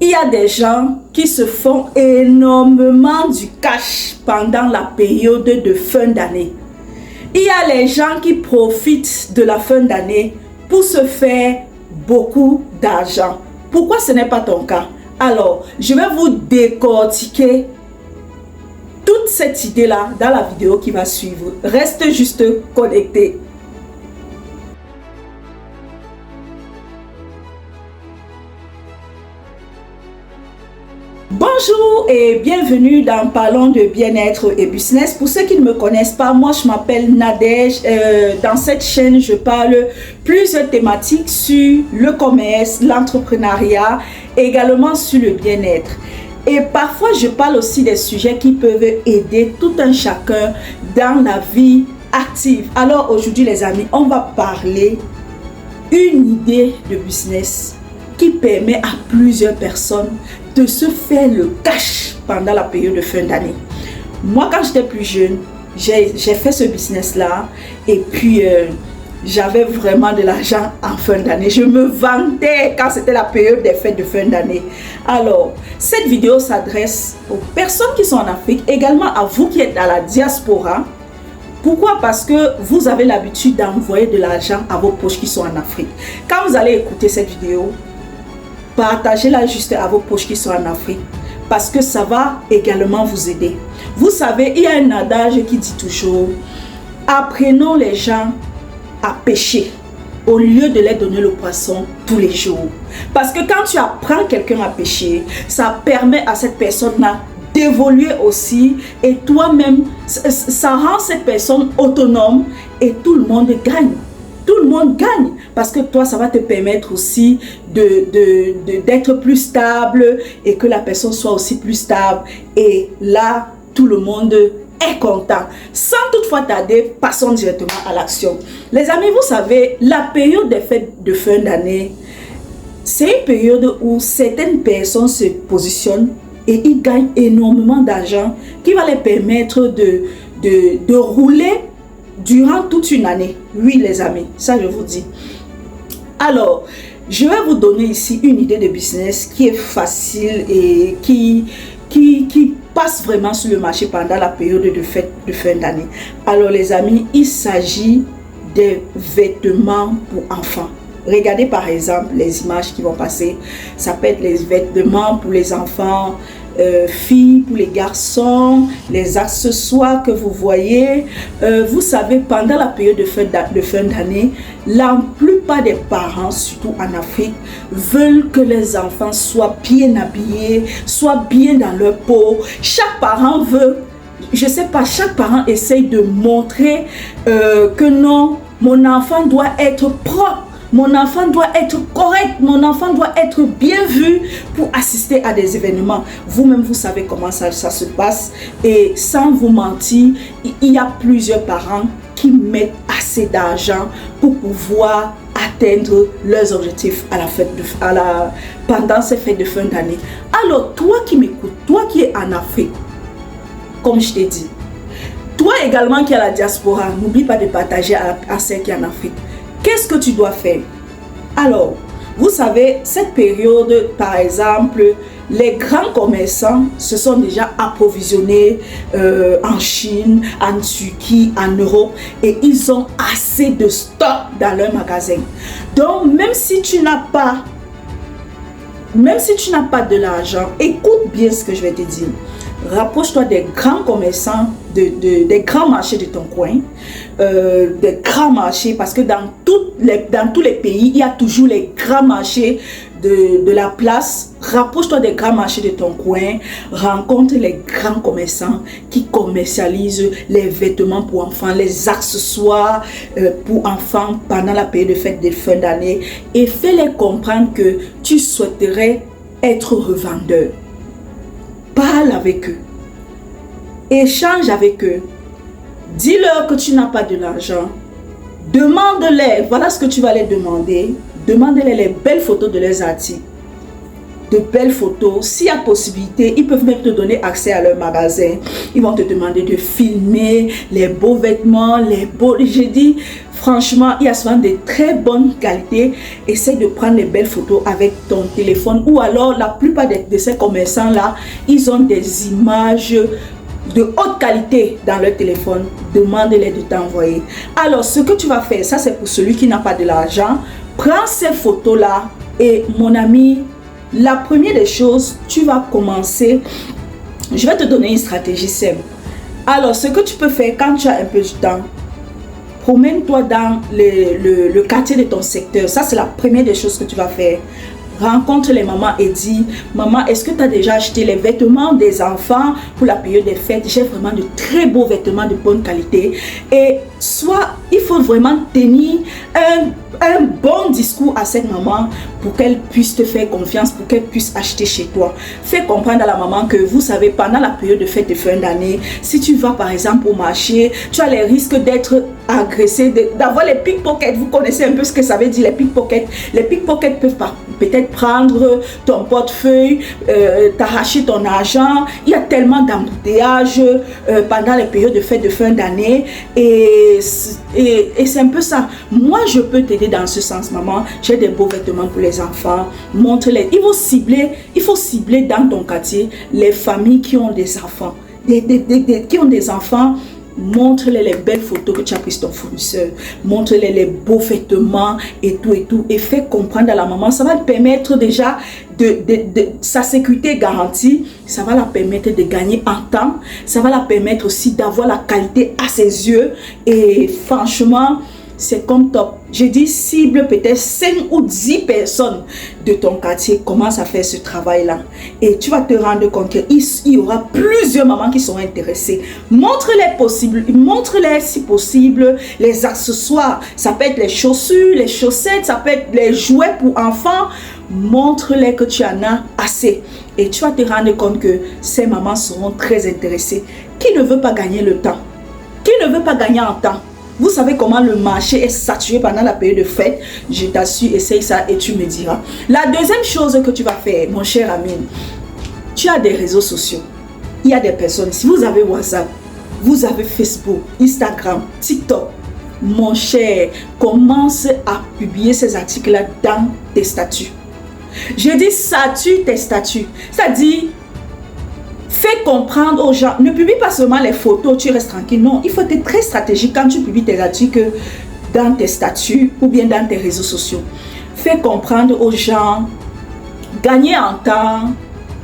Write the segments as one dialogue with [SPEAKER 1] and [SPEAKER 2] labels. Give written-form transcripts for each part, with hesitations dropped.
[SPEAKER 1] Il y a des gens qui se font énormément du cash pendant la période de fin d'année. Il y a les gens qui profitent de la fin d'année pour se faire beaucoup d'argent. Pourquoi ce n'est pas ton cas? Alors, je vais vous décortiquer toute cette idée-là dans la vidéo qui va suivre. Reste juste connecté. Bonjour et bienvenue dans Parlons de bien-être et business. Pour ceux qui ne me connaissent pas, moi je m'appelle Nadège. Dans cette chaîne, je parle plusieurs thématiques sur le commerce, l'entrepreneuriat, également sur le bien-être. Et parfois, je parle aussi des sujets qui peuvent aider tout un chacun dans la vie active. Alors aujourd'hui les amis, on va parler d'une idée de business qui permet à plusieurs personnes de se faire le cash pendant la période de fin d'année. Moi, quand j'étais plus jeune, j'ai fait ce business-là et puis j'avais vraiment de l'argent en fin d'année. Je me vantais quand c'était la période des fêtes de fin d'année. Alors, cette vidéo s'adresse aux personnes qui sont en Afrique, également à vous qui êtes dans la diaspora. Pourquoi? Parce que vous avez l'habitude d'envoyer de l'argent à vos proches qui sont en Afrique. Quand vous allez écouter cette vidéo, partagez-la juste à vos proches qui sont en Afrique parce que ça va également vous aider. Vous savez, il y a un adage qui dit toujours: apprenons les gens à pêcher au lieu de leur donner le poisson tous les jours. Parce que quand tu apprends quelqu'un à pêcher, ça permet à cette personne-là d'évoluer aussi et toi-même, ça rend cette personne autonome et tout le monde gagne. Tout le monde gagne parce que toi, ça va te permettre aussi d'être plus stable et que la personne soit aussi plus stable. Et là, tout le monde est content. Sans toutefois tarder, passons directement à l'action. Les amis, vous savez, la période des fêtes de fin d'année, c'est une période où certaines personnes se positionnent et ils gagnent énormément d'argent qui va les permettre de rouler durant toute une année. Oui les amis, ça je vous dis. Alors, je vais vous donner ici une idée de business qui est facile et qui passe vraiment sur le marché pendant la période de fête de fin d'année. Alors les amis, il s'agit des vêtements pour enfants. Regardez par exemple les images qui vont passer. Ça peut être les vêtements pour les enfants, filles, pour les garçons, les accessoires que vous voyez. Vous savez, pendant la période de fin d'année, la plupart des parents, surtout en Afrique, veulent que les enfants soient bien habillés, soient bien dans leur peau. Chaque parent veut, je sais pas, chaque parent essaye de montrer que non, mon enfant doit être propre. Mon enfant doit être correct, mon enfant doit être bien vu pour assister à des événements. Vous-même, vous savez comment ça se passe. Et sans vous mentir, il y a plusieurs parents qui mettent assez d'argent pour pouvoir atteindre leurs objectifs pendant ces fêtes de fin d'année. Alors, toi qui m'écoutes, toi qui es en Afrique, comme je t'ai dit, toi également qui es à la diaspora, n'oublie pas de partager à ceux qui sont en Afrique. Qu'est-ce que tu dois faire? Alors, vous savez, cette période, par exemple, les grands commerçants se sont déjà approvisionnés en Chine, en Turquie, en Europe et ils ont assez de stock dans leurs magasins. Donc, même si tu n'as pas de l'argent, écoute bien ce que je vais te dire. Rapproche-toi des grands commerçants, des grands marchés de ton coin, des grands marchés, parce que dans tous les pays, il y a toujours les grands marchés de la place. Rapproche-toi des grands marchés de ton coin, rencontre les grands commerçants qui commercialisent les vêtements pour enfants, les accessoires pour enfants pendant la période de fête de fin d'année et fais-les comprendre que tu souhaiterais être revendeur. Parle avec eux, échange avec eux, dis-leur que tu n'as pas de l'argent, demande-les, voilà ce que tu vas les demander, demande-les les belles photos de leurs articles. de belles photos. S'il y a possibilité, ils peuvent même te donner accès à leur magasin. Ils vont te demander de filmer les beaux vêtements, les beaux... J'ai dit, franchement, il y a souvent de très bonnes qualités. Essaye de prendre les belles photos avec ton téléphone. Ou alors, la plupart de ces commerçants-là, ils ont des images de haute qualité dans leur téléphone. Demande-les de t'envoyer. Alors, ce que tu vas faire, ça c'est pour celui qui n'a pas de l'argent. Prends ces photos-là et mon ami, la première des choses, tu vas commencer. Je vais te donner une stratégie simple. Alors, ce que tu peux faire quand tu as un peu de temps, promène-toi dans le quartier de ton secteur. Ça, c'est la première des choses que tu vas faire. Rencontre les mamans et dis, maman, est-ce que tu as déjà acheté les vêtements des enfants pour la période des fêtes? J'ai vraiment de très beaux vêtements de bonne qualité. Et soit, il faut vraiment tenir un bon discours à cette maman pour qu'elle puisse te faire confiance, pour qu'elle puisse acheter chez toi. Fais comprendre à la maman que vous savez, pendant la période de fête de fin d'année, si tu vas par exemple au marché, tu as les risques d'être agressé, d'avoir les pickpockets. Vous connaissez un peu ce que ça veut dire, les pickpockets. Les pickpockets peuvent peut-être prendre ton portefeuille, t'arracher ton argent. Il y a tellement d'embouteillages pendant les périodes de fête de fin d'année et c'est un peu ça. Moi, je peux t'aider dans ce sens, maman. J'ai des beaux vêtements pour les enfants. Montre-les. Il faut cibler dans ton quartier les familles qui ont des enfants. Qui ont des enfants. Montre-les les belles photos que tu as prises ton fournisseur. Montre-les les beaux vêtements et tout. Et fais comprendre à la maman. Ça va te permettre déjà sa sécurité garantie. Ça va la permettre de gagner en temps. Ça va la permettre aussi d'avoir la qualité à ses yeux. Et franchement, c'est comme top. J'ai dit cible peut-être 5 ou 10 personnes de ton quartier. Commence à faire ce travail-là. Et tu vas te rendre compte qu'il y aura plusieurs mamans qui seront intéressées. Montre-les si possible les accessoires. Ça peut être les chaussures, les chaussettes, ça peut être les jouets pour enfants. Montre-les que tu en as assez. Et tu vas te rendre compte que ces mamans seront très intéressées. Qui ne veut pas gagner le temps? Qui ne veut pas gagner en temps? Vous savez comment le marché est saturé pendant la période de fête. Je t'assure, essaye ça et tu me diras. La deuxième chose que tu vas faire, mon cher ami, tu as des réseaux sociaux. Il y a des personnes, si vous avez WhatsApp, vous avez Facebook, Instagram, TikTok. Mon cher, commence à publier ces articles-là dans tes statuts. Je dis sature tes statuts. C'est-à-dire, fais comprendre aux gens, ne publie pas seulement les photos, tu restes tranquille. Non, il faut être très stratégique quand tu publies tes articles dans tes statuts ou bien dans tes réseaux sociaux. Fais comprendre aux gens, gagnez en temps,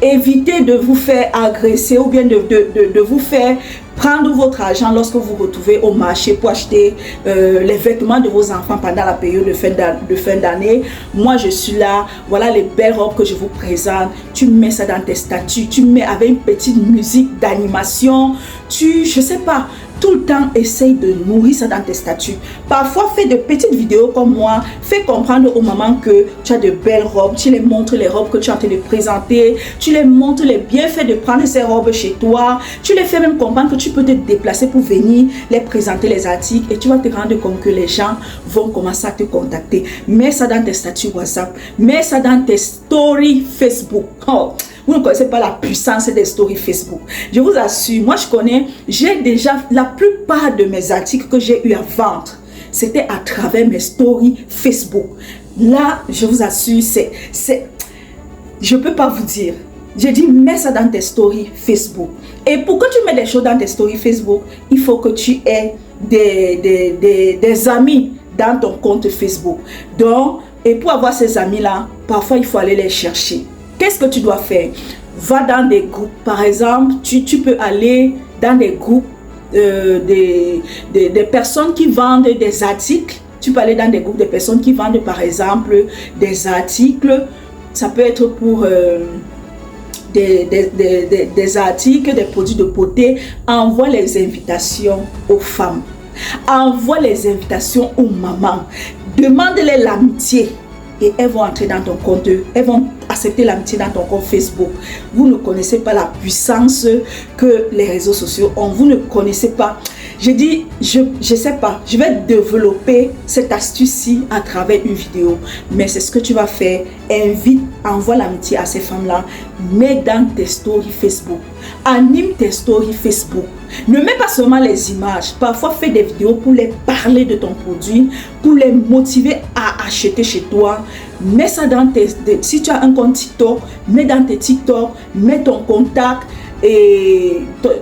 [SPEAKER 1] évitez de vous faire agresser ou bien de vous faire prendre votre argent lorsque vous vous retrouvez au marché pour acheter les vêtements de vos enfants pendant la période de fin d'année. Moi, je suis là. Voilà les belles robes que je vous présente. Tu mets ça dans tes statuts. Tu mets avec une petite musique d'animation. Je sais pas, tout le temps, essaye de nourrir ça dans tes statuts. Parfois, fais de petites vidéos comme moi. Fais comprendre aux mamans que tu as de belles robes. Tu les montres les robes que tu es en train de présenter. Tu les montres les bienfaits de prendre ces robes chez toi. Tu les fais même comprendre que tu peux te déplacer pour venir les présenter les articles. Et tu vas te rendre compte que les gens vont commencer à te contacter. Mets ça dans tes statuts WhatsApp. Mets ça dans tes stories Facebook. Oh. Vous ne connaissez pas la puissance des stories Facebook. Je vous assure, moi je connais, j'ai déjà la plupart de mes articles que j'ai eu à vendre. C'était à travers mes stories Facebook. Là, je vous assure, je ne peux pas vous dire. J'ai dit, mets ça dans tes stories Facebook. Et pour que tu mets des choses dans tes stories Facebook, il faut que tu aies des amis dans ton compte Facebook. Donc, et pour avoir ces amis-là, parfois il faut aller les chercher. Qu'est-ce que tu dois faire? Va dans des groupes. Par exemple, tu peux aller dans des groupes des personnes qui vendent des articles. Tu peux aller dans des groupes de personnes qui vendent, par exemple, des articles. Ça peut être pour des articles, des produits de beauté. Envoie les invitations aux femmes. Envoie les invitations aux mamans. Demande-les l'amitié. Et elles vont entrer dans ton compte, elles vont accepter l'amitié dans ton compte Facebook. Vous ne connaissez pas la puissance que les réseaux sociaux ont. Vous ne connaissez pas. J'ai dit, je sais pas, je vais développer cette astuce-ci à travers une vidéo. Mais c'est ce que tu vas faire. Envoie l'amitié à ces femmes-là. Mets dans tes stories Facebook. Anime tes stories Facebook. Ne mets pas seulement les images. Parfois, fais des vidéos pour les parler de ton produit, pour les motiver à acheter chez toi. Mets ça dans si tu as un compte TikTok, mets dans tes TikTok, mets ton contact. Et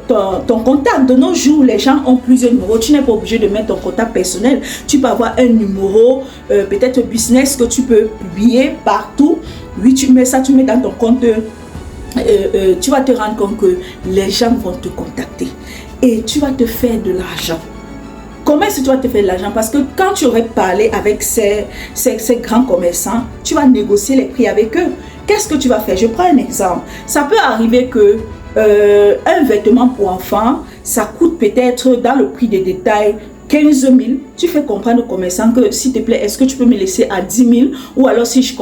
[SPEAKER 1] ton contact, de nos jours, les gens ont plusieurs numéros. Tu n'es pas obligé de mettre ton contact personnel. Tu peux avoir un numéro, peut-être business que tu peux publier partout. Oui, tu mets ça, tu mets dans ton compte. Tu vas te rendre compte que les gens vont te contacter. Et tu vas te faire de l'argent. Comment est-ce que tu vas te faire de l'argent? Parce que quand tu aurais parlé avec ces grands commerçants, tu vas négocier les prix avec eux. Qu'est-ce que tu vas faire? Je prends un exemple. Ça peut arriver que un vêtement pour enfant, ça coûte peut-être dans le prix des détails 15 000. Tu fais comprendre au commerçant que s'il te plaît, est-ce que tu peux me laisser à 10 000? Ou alors si je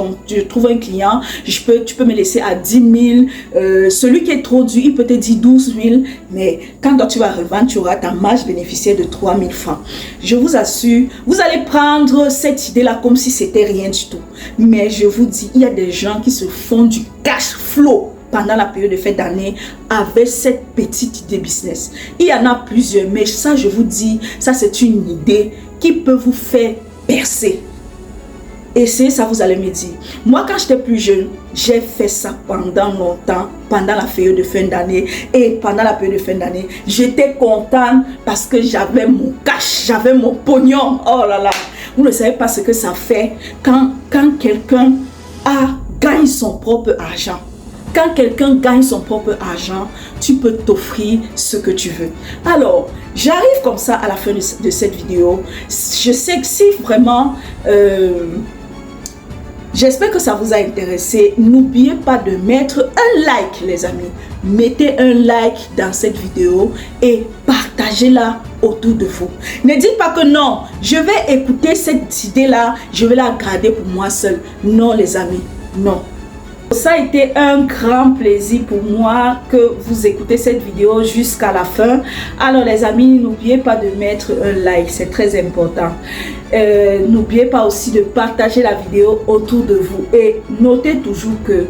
[SPEAKER 1] trouve un client, tu peux me laisser à 10 000. Celui qui est trop dur, il peut te dire 12 000. Mais quand toi, tu vas revendre, tu auras ta marge bénéficiaire de 3 000 francs. Je vous assure, vous allez prendre cette idée-là comme si c'était rien du tout. Mais je vous dis, il y a des gens qui se font du cash flow pendant la période de fin d'année avec cette petite idée business. Il y en a plusieurs, mais ça, je vous dis, ça c'est une idée qui peut vous faire percer. Et c'est ça, vous allez me dire. Moi, quand j'étais plus jeune, j'ai fait ça pendant longtemps, pendant la période de fin d'année. Et pendant la période de fin d'année, j'étais contente parce que j'avais mon cash, j'avais mon pognon. Oh là là, vous ne savez pas ce que ça fait quand quelqu'un gagne son propre argent. Quand quelqu'un gagne son propre argent, tu peux t'offrir ce que tu veux. Alors, j'arrive comme ça à la fin de cette vidéo. Je sais que si vraiment, j'espère que ça vous a intéressé. N'oubliez pas de mettre un like, les amis. Mettez un like dans cette vidéo et partagez-la autour de vous. Ne dites pas que non, je vais écouter cette idée-là, je vais la garder pour moi seul. Non, les amis, non. Ça a été un grand plaisir pour moi que vous écoutez cette vidéo jusqu'à la fin. Alors les amis, n'oubliez pas de mettre un like, c'est très important. N'oubliez pas aussi de partager la vidéo autour de vous. Et notez toujours que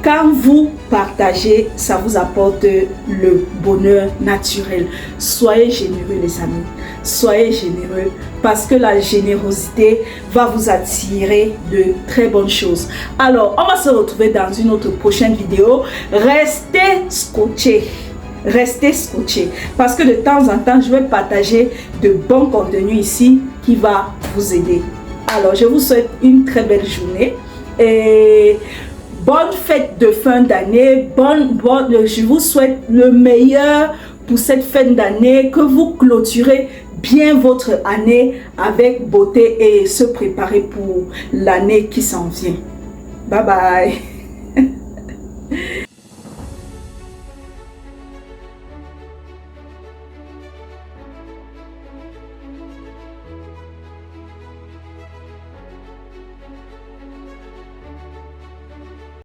[SPEAKER 1] quand vous partagez, ça vous apporte le bonheur naturel. Soyez généreux les amis. Soyez généreux parce que la générosité va vous attirer de très bonnes choses. Alors, on va se retrouver dans une autre prochaine vidéo. Restez scotchés. Restez scotchés parce que de temps en temps, je vais partager de bons contenus ici qui va vous aider. Alors, je vous souhaite une très belle journée et bonne fête de fin d'année. Je vous souhaite le meilleur pour cette fin d'année, que vous clôturez bien votre année avec beauté et se préparer pour l'année qui s'en vient. Bye bye.